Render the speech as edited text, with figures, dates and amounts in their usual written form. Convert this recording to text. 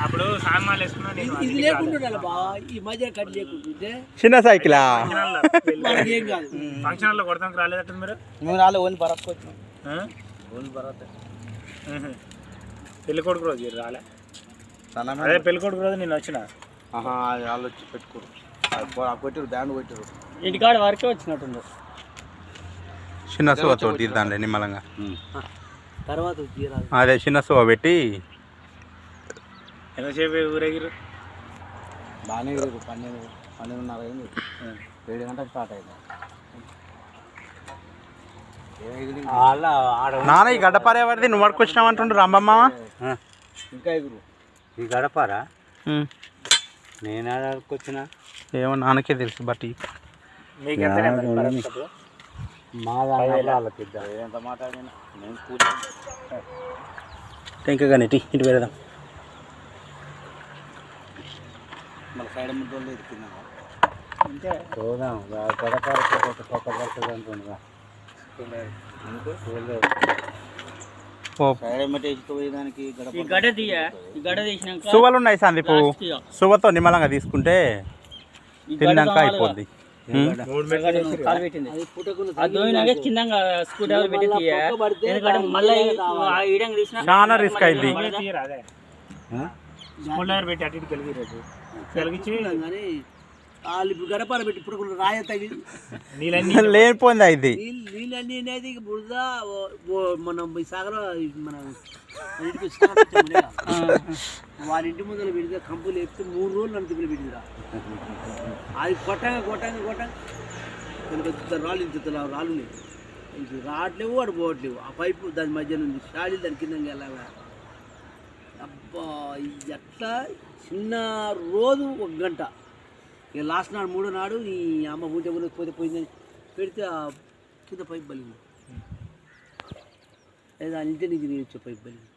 అప్పుడు సామాన్లు వేసుకున్నాను ఇది లేకుండా బా ఈ మధ్య కట్ లేకుంటుంటే చిన్న సైకిలా ఏం కాదు. ఫంక్షన్ హాల్లో కొడతానికి రాలేదట మీరు? మేము రాలే ఓన్లీ భరత్కి వచ్చినాం. ఓన్లీ భరత్ పెళ్లి కొడుకు రోజు రాలే. అదే పెళ్లి కొడుకు రోజు నేను వచ్చిన. వాళ్ళు వచ్చి పెట్టుకోరు కొట్టారు, బ్యాండ్ కొట్టారు. ఇంటికాడ వరకే వచ్చినట్టుంది. చిన్న సువతో తీద్దాంలే నిమ్మలంగా. తర్వాత అదే చిన్న సువ పెట్టి ఎంతసేపు ఊరేగిరు? బాగానే ఎగిరారు. 12:30 అయింది. 7 గంటలకు స్టార్ట్ అయింది. నాన్న ఈ గడ్డపార ఎవరిది? నువ్వు పడుకొచ్చినావు అంటుండ్రు రాంబమ్మ. ఇంకా ఎగురు ఈ గడపారా? నేను ఆడుకొచ్చిన ఏమో నాన్నకే తెలుసు. బట్ మీకు ఎంత మా వాళ్ళ పెద్ద ఎంత మాట్లాడినా నేను ఇంకా కానీ ఇటు పెడదాం. మళ్ళీ సైడ్ ముద్దలు ఎత్తుకున్నాను. అంటే చూద్దాం. గడపార పక్క పడుతుంది అంటుండగా సైడ్ ఎమ్మటే ఎత్తుకుపోయేదానికి సువలు ఉన్నాయి సందీపు. సువతో నిమ్మలంగా తీసుకుంటే తిన్నాక అయిపోద్ది. చాలా రిస్క్ అయింది. స్కూల్ దగ్గర పెట్టి అటు ఇటు కలిగిరాదు కలిగించి వాళ్ళు ఇప్పుడు గడపార పెట్టి ఇప్పుడు రాయ తగిలి లేనిపోయింది అయింది. నీళ్ళన్నీ అనేది బురద మనం ఈ సాగలో మన ఇంటికి వాళ్ళ ఇంటి ముందర పెడితే కంపు లేపితే 3 రోజులు నన్ను తిప్పలు పెట్టిందిరా. అది కొట్టంగా రాళ్ళు ఇంత రాళ్ళు ఇంక రావట్లేవు వాడు పోవట్లేవు. ఆ పైపు దాని మధ్య ఉంది షాడీ దాని కింద వెళ్ళాలా. అబ్బా ఎట్లా చిన్న రోజు 1 గంట. ఇక లాస్ట్ నాడు 3వ నాడు ఈ అమ్మ ఉంటే పోతే పోయిందని పెడితే ఆ కింద పైపు బలింది. లేదా అంతే నీకు నేను వచ్చే పైపు బలింది.